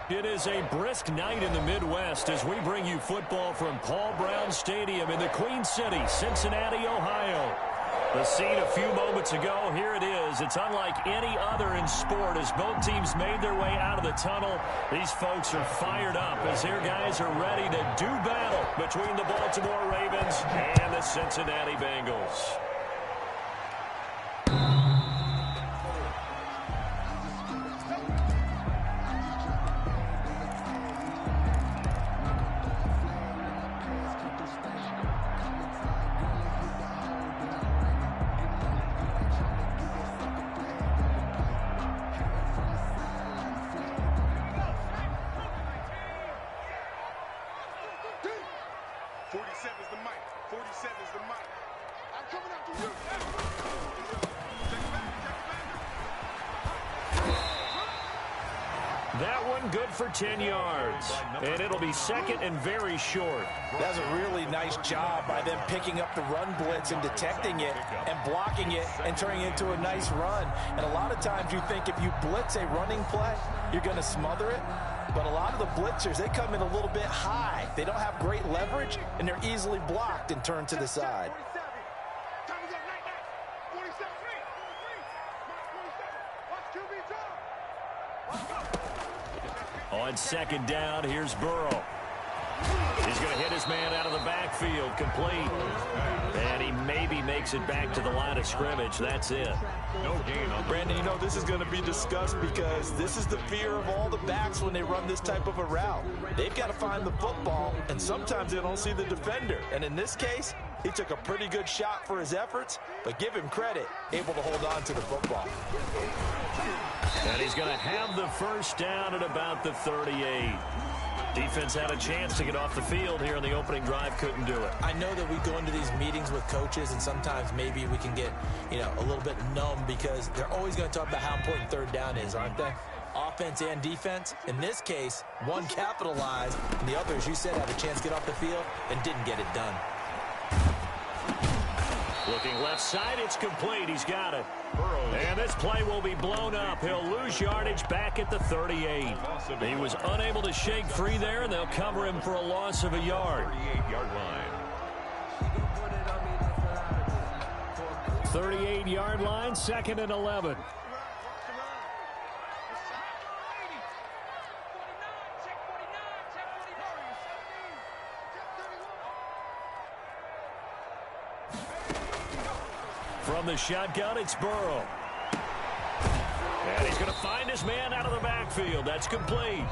It is a brisk night in the Midwest as we bring you football from Paul Brown Stadium in the Queen City, Cincinnati, Ohio. The scene a few moments ago, here it is. It's unlike any other in sport as both teams made their way out of the tunnel. These folks are fired up as their guys are ready to do battle between the Baltimore Ravens and the Cincinnati Bengals. That one good for 10 yards. And it'll be second and very short. That's a really nice job by them picking up the run blitz and detecting it and blocking it and turning it into a nice run. And a lot of times you think if you blitz a running play, you're going to smother it. But a lot of the blitzers, they come in a little bit high. They don't have great leverage, and they're easily blocked and turned to the side. On second down, here's Burrow. He's going to hit his man out of the backfield, complete. And he maybe makes it back to the line of scrimmage. That's it. No gain on Brandon, you know, this is going to be discussed because this is the fear of all the backs when they run this type of a route. They've got to find the football, and sometimes they don't see the defender. And in this case, he took a pretty good shot for his efforts, but give him credit, able to hold on to the football. And he's going to have the first down at about the 38. Defense had a chance to get off the field here in the opening drive, couldn't do it. I know that we go into these meetings with coaches, and sometimes maybe we can get, you know, a little bit numb because they're always going to talk about how important third down is, aren't they? Offense and defense. In this case, one capitalized, and the other, as you said, had a chance to get off the field and didn't get it done. Looking left side, it's complete. He's got it. And this play will be blown up. He'll lose yardage back at the 38. He was unable to shake free there, and they'll cover him for a loss of a yard. 38-yard line, 2nd and 11. From the shotgun, it's Burrow. And he's going to find his man out of the backfield. That's complete.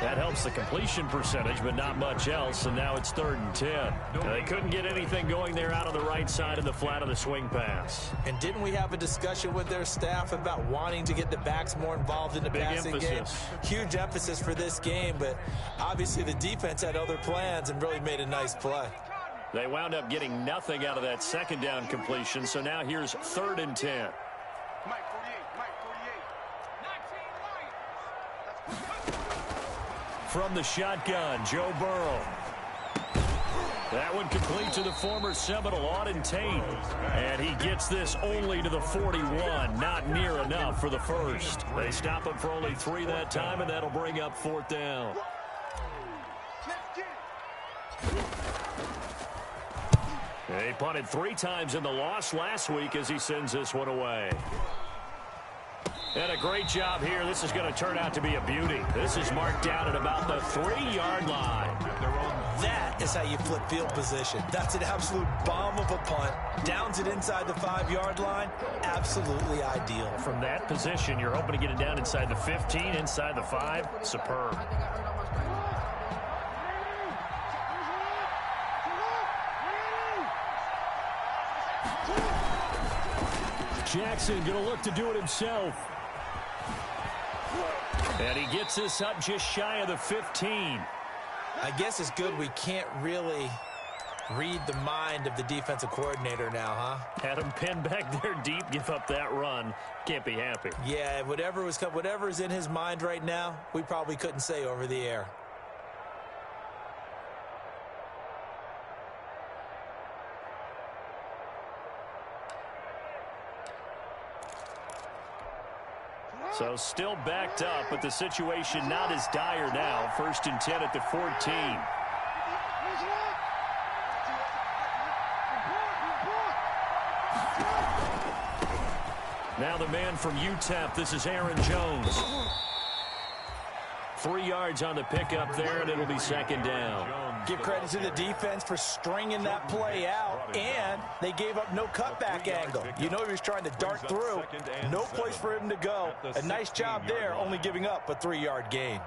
That helps the completion percentage, but not much else. And now it's 3rd and 10. They couldn't get anything going there out of the right side of the flat of the swing pass. And didn't we have a discussion with their staff about wanting to get the backs more involved in the passing game? Huge emphasis for this game, but obviously the defense had other plans and really made a nice play. They wound up getting nothing out of that second down completion, so now here's 3rd and 10. From the shotgun, Joe Burrow. That one complete to the former Seminole, Auden Tate. And he gets this only to the 41, not near enough for the first. They stop him for only 3 that time, and that'll bring up 4th down. He punted 3 times in the loss last week as he sends this one away. And a great job here. This is going to turn out to be a beauty. This is marked down at about the 3-yard line. That is how you flip field position. That's an absolute bomb of a punt. Downs it inside the 5-yard line. Absolutely ideal. From that position, you're hoping to get it down inside the 15, inside the 5. Superb. Jackson going to look to do it himself. And he gets this up just shy of the 15. I guess it's good we can't really read the mind of the defensive coordinator now, huh? Had him pinned back there deep, give up that run. Can't be happy. Yeah, whatever's in his mind right now, we probably couldn't say over the air. So still backed up, but the situation not as dire now. 1st and 10 at the 14. Now the man from UTEP, this is Aaron Jones. 3 yards on the pickup there, and it'll be 2nd down. Give credit to the defense for stringing that play out, and they gave up no cutback angle. You know he was trying to dart through. No place for him to go. A nice job there, only giving up a 3-yard gain.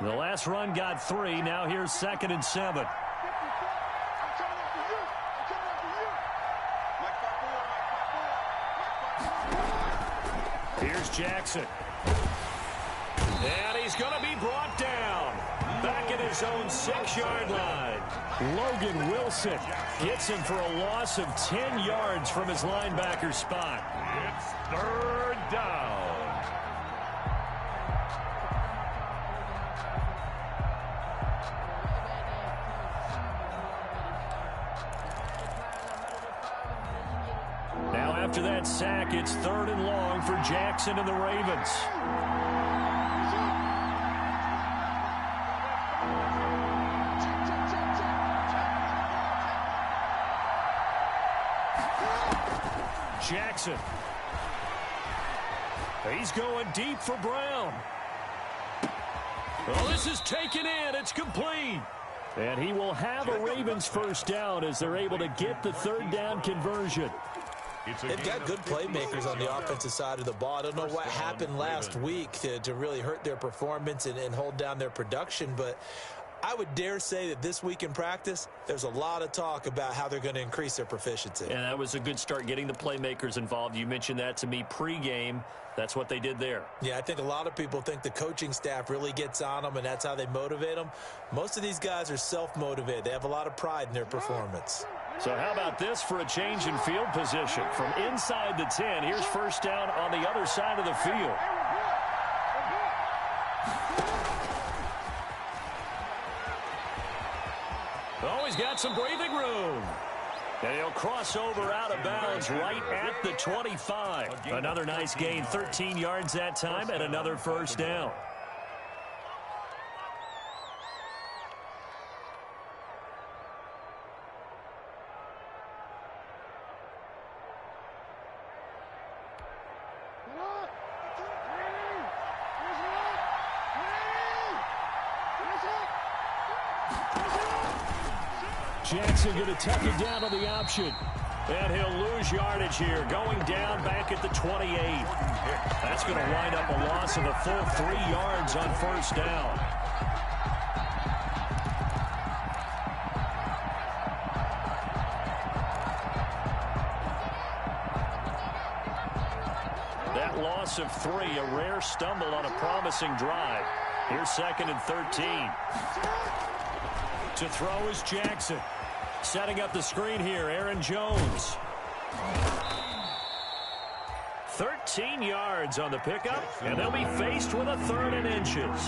The last run got 3. Now here's 2nd and 7. Here's Jackson. And he's going to be brought down. Back at his own 6-yard line. Logan Wilson gets him for a loss of 10 yards from his linebacker spot. It's 3rd down. Now after that sack, it's 3rd and long for Jackson and the Ravens. Jackson. He's going deep for Brown. Well, this is taken in. It's complete. And he will have a Ravens 1st down as they're able to get the 3rd down conversion. They've got good playmakers on the offensive side of the ball. I don't know what happened last week to really hurt their performance and hold down their production, but I would dare say that this week in practice, there's a lot of talk about how they're going to increase their proficiency. And that was a good start, getting the playmakers involved. You mentioned that to me pregame. That's what they did there. Yeah, I think a lot of people think the coaching staff really gets on them, and that's how they motivate them. Most of these guys are self-motivated. They have a lot of pride in their performance. So how about this for a change in field position? From inside the 10, here's 1st down on the other side of the field. Oh, he's got some breathing room. And he'll cross over out of bounds right at the 25. Another nice gain, 13 yards that time, and another 1st down. Jackson going to tuck it down on the option. And he'll lose yardage here, going down back at the 28. That's going to wind up a loss of a full 3 yards on 1st down. That loss of 3, a rare stumble on a promising drive. Here's 2nd and 13. To throw is Jackson. Setting up the screen here, Aaron Jones. 13 yards on the pickup, and they'll be faced with a 3rd and inches.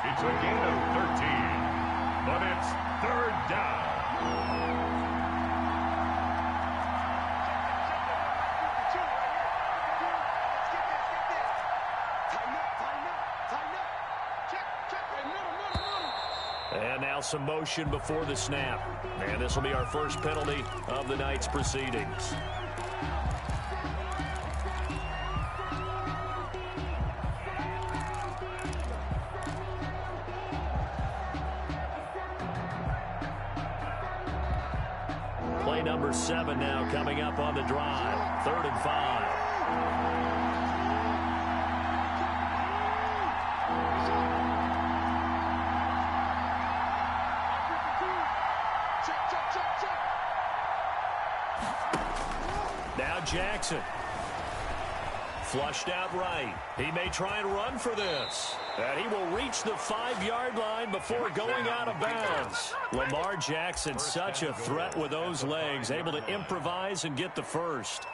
It's a gain of 13, but it's 3rd down. And now some motion before the snap. And this will be our first penalty of the night's proceedings. Play number 7 now coming up on the drive. 3rd and 5. Now Jackson. Flushed out right. He may try and run for this. And he will reach the 5-yard line before going out of bounds. Lamar Jackson, such a threat with those legs, able to improvise and get the first.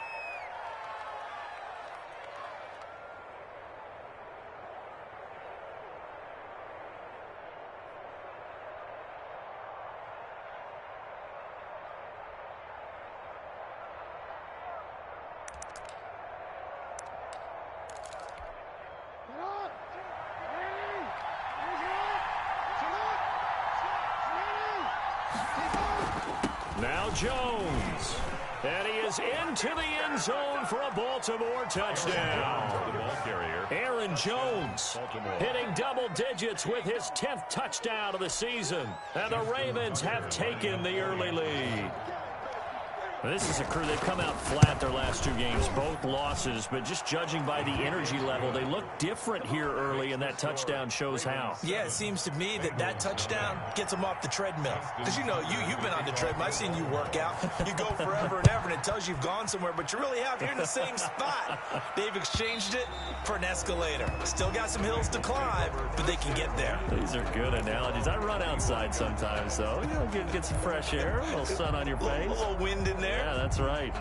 Now Jones. And he is into the end zone for a Baltimore touchdown. The ball carrier, Aaron Jones hitting double digits with his 10th touchdown of the season. And the Ravens have taken the early lead. This is a crew. They've come out flat their last 2 games, both losses, but just judging by the energy level, they look different here early, and that touchdown shows how. Yeah, it seems to me that touchdown gets them off the treadmill. Because, you know, you've been on the treadmill. I've seen you work out. You go forever and ever, and it tells you you've gone somewhere, but you really have. You're in the same spot. They've exchanged it for an escalator. Still got some hills to climb, but they can get there. These are good analogies. I run outside sometimes, though. You know, get some fresh air, a little sun on your face. A little wind in there. Yeah, that's right.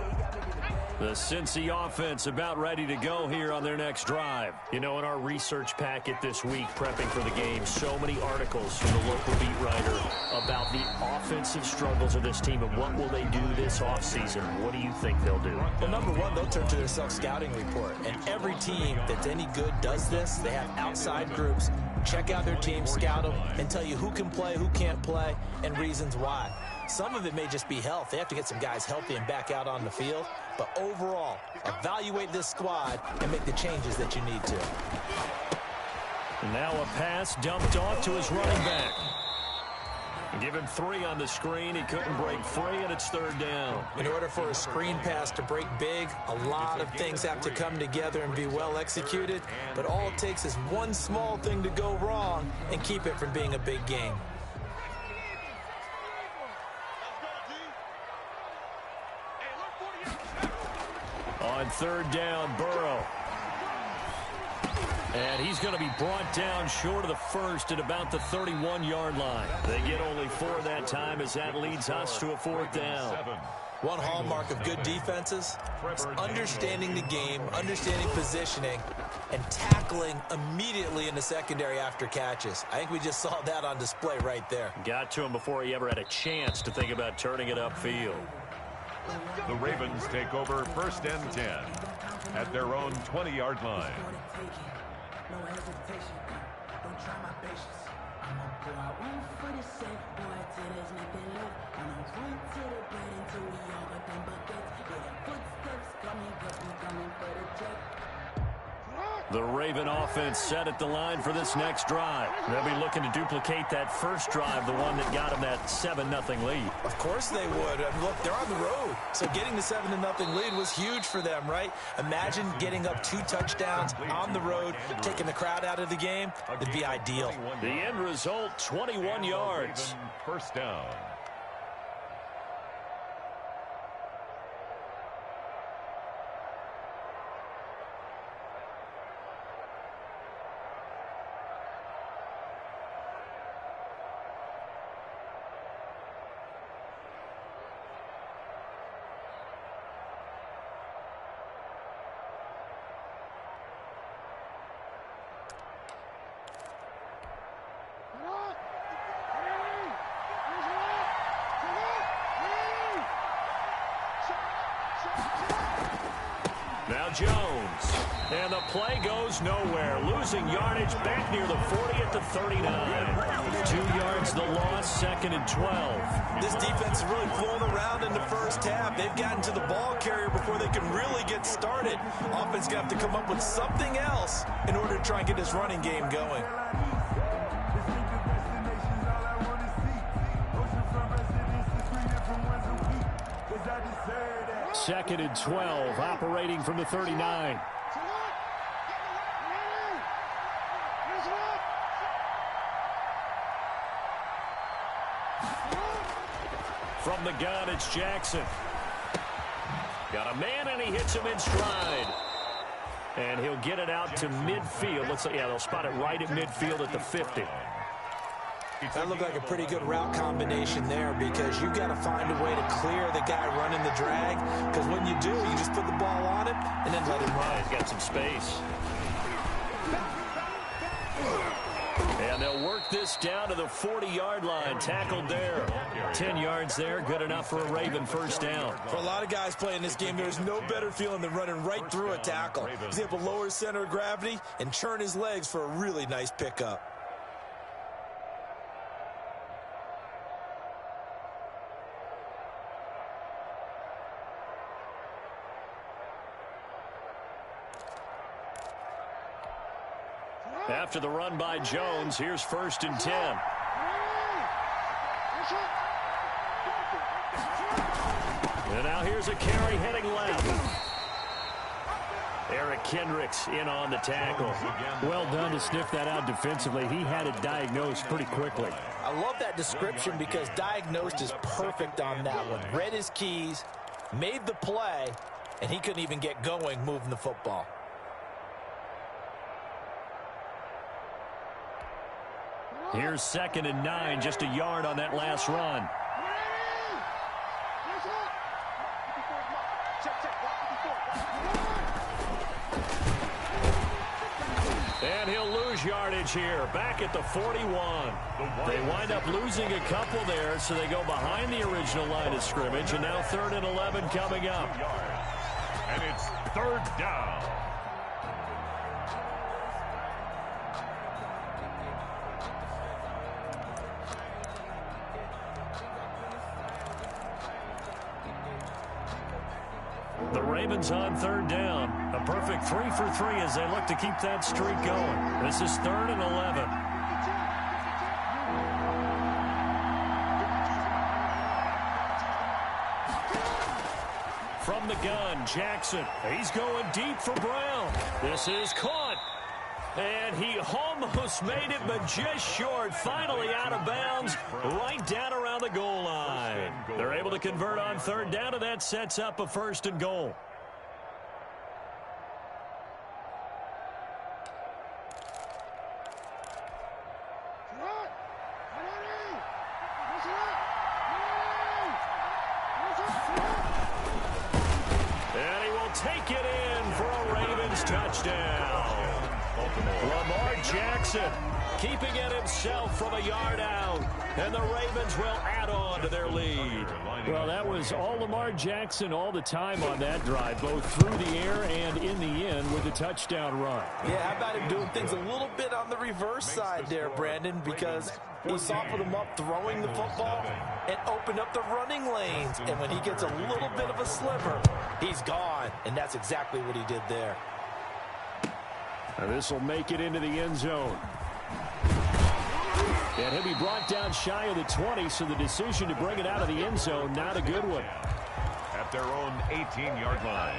The Cincy offense about ready to go here on their next drive. You know, in our research packet this week, prepping for the game, so many articles from the local beat writer about the offensive struggles of this team and what will they do this offseason. What do you think they'll do? Well, number one, they'll turn to their self-scouting report. And every team that's any good does this. They have outside groups. Check out their team, scout them, and tell you who can play, who can't play, and reasons why. Some of it may just be health. They have to get some guys healthy and back out on the field. But overall, evaluate this squad and make the changes that you need to. Now a pass dumped off to his running back. Give him 3 on the screen. He couldn't break free, and it's 3rd down. In order for a screen pass to break big, a lot of things have to come together and be well executed. But all it takes is one small thing to go wrong and keep it from being a big game. On 3rd down, Burrow. And he's going to be brought down short of the first at about the 31-yard line. They get only 4 that time as that leads us to a 4th down. One hallmark of good defenses is understanding the game, understanding positioning, and tackling immediately in the secondary after catches. I think we just saw that on display right there. Got to him before he ever had a chance to think about turning it upfield. The Ravens take over 1st and 10 at their own 20-yard line. No hesitation, don't try my patience. I'ma go out one for the safe boy till there's nothing left. I'ma run to the bed until we all got them buckets. Yeah, footsteps coming, cause we coming for the check. The Raven offense set at the line for this next drive. They'll be looking to duplicate that first drive, the one that got them that 7-0 lead. Of course they would. Look, they're on the road. So getting the 7-0 lead was huge for them, right? Imagine getting up 2 touchdowns on the road, taking the crowd out of the game. It'd be ideal. The end result, 21 yards. 1st down. Now Jones. And the play goes nowhere. Losing yardage back near the 40 at the 39. 2 yards the loss, 2nd and 12. This defense is really flown around in the first half. They've gotten to the ball carrier before they can really get started. Offense going to have to come up with something else in order to try and get this running game going. 2nd and 12, operating from the 39. From the gun, it's Jackson. Got a man, and he hits him in stride. And he'll get it out to midfield. Looks like, yeah, they'll spot it right at midfield at the 50. That looked like a pretty good route combination there because you've got to find a way to clear the guy running the drag. Because when you do, you just put the ball on him and then let him run. He's got some space. And they'll work this down to the 40-yard line. Tackled there. 10 yards there. Good enough for a Raven first down. For a lot of guys playing this game, there's no better feeling than running right through a tackle. He's able to lower his center of gravity and churn his legs for a really nice pickup. After the run by Jones, here's 1st and 10. And now here's a carry heading left. Eric Kendricks in on the tackle. Well done to sniff that out defensively. He had it diagnosed pretty quickly. I love that description because diagnosed is perfect on that one. Read his keys, made the play, and he couldn't even get going moving the football. Here's 2nd and 9, just a yard on that last run. And he'll lose yardage here, back at the 41. They wind up losing a couple there, so they go behind the original line of scrimmage, and now 3rd and 11 coming up. And it's 3rd down. The Ravens on 3rd down. A perfect 3 for 3 as they look to keep that streak going. This is 3rd and 11. From the gun, Jackson. He's going deep for Brown. This is caught. And he almost made it, but just short. Finally out of bounds, right down around the goal line. They're able to convert on 3rd down, and that sets up a 1st and goal. And he will take it in for a Ravens touchdown. Lamar Jackson keeping it himself from a yard out, and the Ravens will add on to their lead. Well, that was all Lamar Jackson all the time on that drive, both through the air and in the end with a touchdown run. Yeah, how about him doing things a little bit on the reverse side there, Brandon, because he softened him up throwing the football and opened up the running lanes. And when he gets a little bit of a sliver, he's gone, and that's exactly what he did there. Now this will make it into the end zone. And he'll be brought down shy of the 20, so the decision to bring it out of the end zone, not a good one. At their own 18-yard line.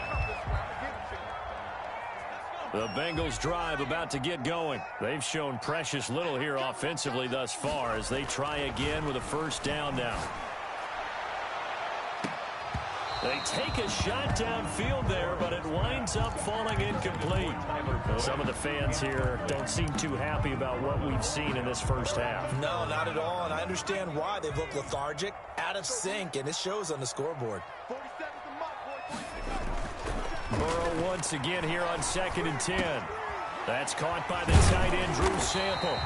The Bengals drive about to get going. They've shown precious little here offensively thus far as they try again with a 1st down now. They take a shot downfield there, but it winds up falling incomplete. Some of the fans here don't seem too happy about what we've seen in this first half. No, not at all, and I understand why. They've looked lethargic, out of sync, and it shows on the scoreboard. Burrow once again here on 2nd and 10. That's caught by the tight end, Drew Sample.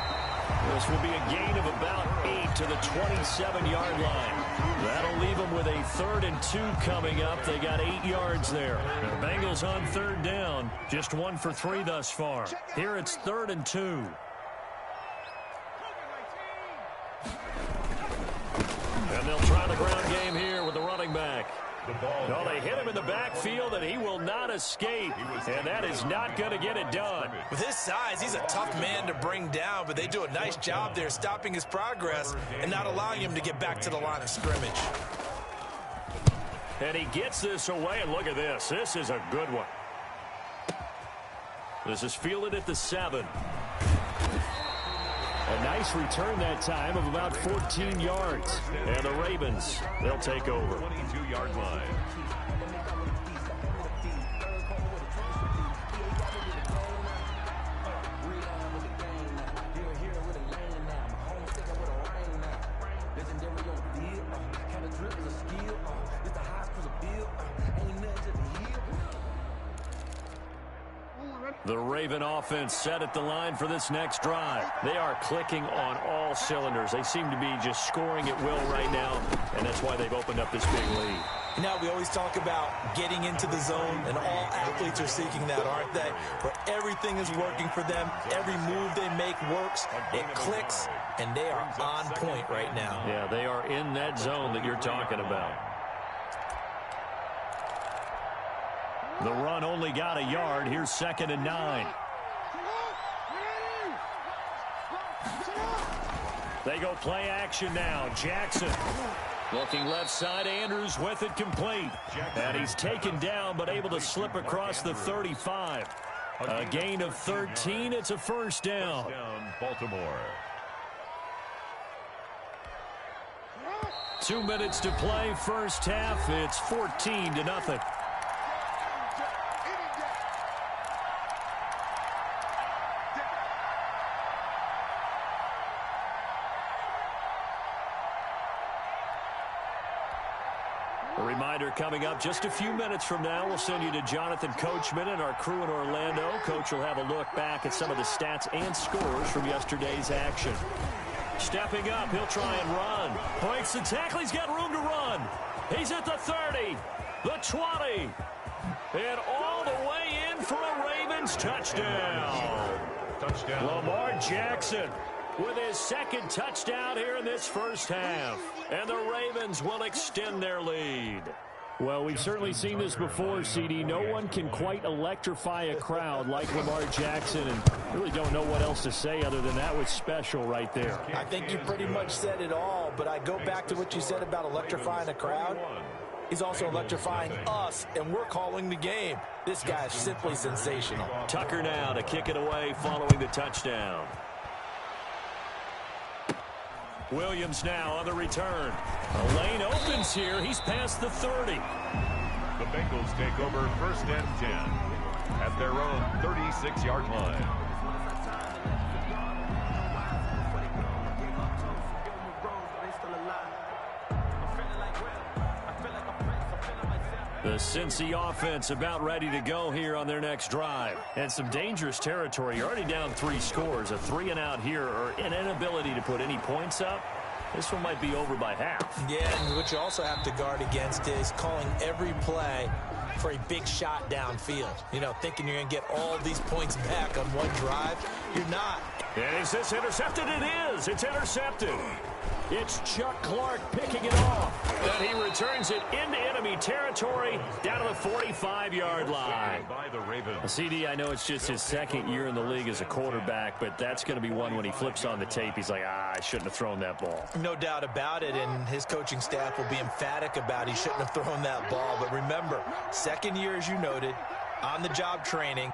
This will be a gain of about 8 to the 27-yard line. That'll leave them with a 3rd and 2 coming up. They got 8 yards there. The Bengals on 3rd down, just 1 for 3 thus far. Here it's 3rd and 2. And they'll try the ground game here with the running back. No, they hit him in the backfield, and he will not escape. And that is not going to get it done. With his size, he's a tough man to bring down, but they do a nice job there stopping his progress and not allowing him to get back to the line of scrimmage. And he gets this away, and look at this. This is a good one. This is fielded at the 7. A nice return that time of about 14 yards. And the Ravens, they'll take over. 22-yard line. The Raven offense set at the line for this next drive. They are clicking on all cylinders. They seem to be just scoring at will right now, and that's why they've opened up this big lead. You know, we always talk about getting into the zone, and all athletes are seeking that, aren't they? Where everything is working for them, every move they make works, it clicks, and they are on point right now. Yeah, they are in that zone that you're talking about. The run only got a yard. Here's 2nd and 9. They go play action now. Jackson looking left side. Andrews with it complete. And he's taken down but able to slip across the 35. A gain of 13. It's a first down. Baltimore. 2 minutes to play, first half. It's 14-0. A reminder coming up just a few minutes from now. We'll send you to Jonathan Coachman and our crew in Orlando. Coach will have a look back at some of the stats and scores from yesterday's action. Stepping up, he'll try and run. Breaks the tackle, he's got room to run. He's at the 30, the 20, and all the way in for a Ravens touchdown. Lamar Jackson with his second touchdown here in this first half. And the Ravens will extend their lead. Well, we've certainly seen this before, CD. No one can quite electrify a crowd like Lamar Jackson, and really don't know what else to say other than that was special right there. I think you pretty much said it all, but I go back to what you said about electrifying a crowd. He's also electrifying us, and we're calling the game. This guy is simply sensational. Tucker now to kick it away following the touchdown. Williams now on the return. A lane opens here. He's past the 30. The Bengals take over first and 10 at their own 36-yard line. The Cincy offense about ready to go here on their next drive. And some dangerous territory. You're already down 3 scores. A 3-and-out here or an inability to put any points up. This one might be over by half. Yeah, and what you also have to guard against is calling every play for a big shot downfield. You know, thinking you're going to get all these points back on one drive. You're not. And is this intercepted? It is. It's intercepted. It's Chuck Clark picking it off. Then he returns it into enemy territory down to the 45-yard line. By the Ravens. CD, I know it's just his second year in the league as a quarterback, but that's going to be one when he flips on the tape. He's like, I shouldn't have thrown that ball. No doubt about it, and his coaching staff will be emphatic about he shouldn't have thrown that ball. But remember, second year, as you noted, on-the-job training.